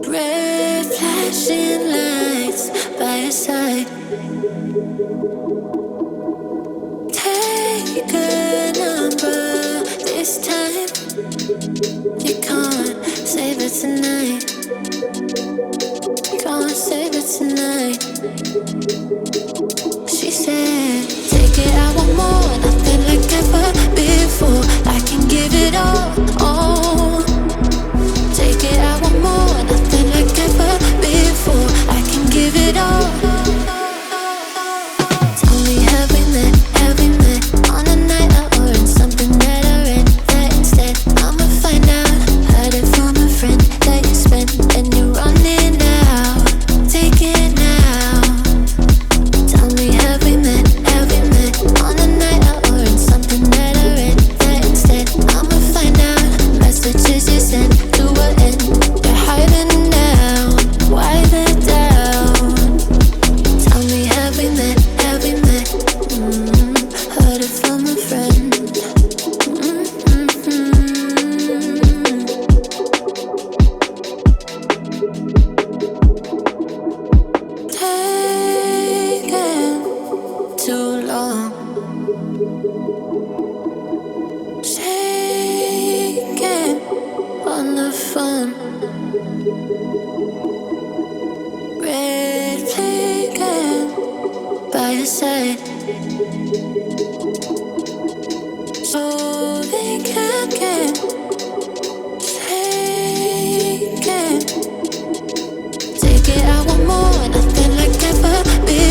Red flashing lights by your side. Take a number this time. You can't save it tonight. Can't save it tonight. She said, take it, I want more. Nothing like ever before. I can give it all. Take it, I want more. Nothing like ever before. I can give it all. Tell me, have we met? Have we met on a night out or in something that I read? That instead, I'ma find out. Heard it from a friend that you spent and you're running out. Take it now. Tell me, have we met? Have we met on a night out or in something that I read? That instead, I'ma find out. Messages you sent to an end. You're hiding now. Why the doubt? Tell me, have we met? Have we met? Heard it from a friend. Taking too long. Shaking on the phone. Red flagging by your side. So they can't get taken. Take it, I want more. Nothing like ever before.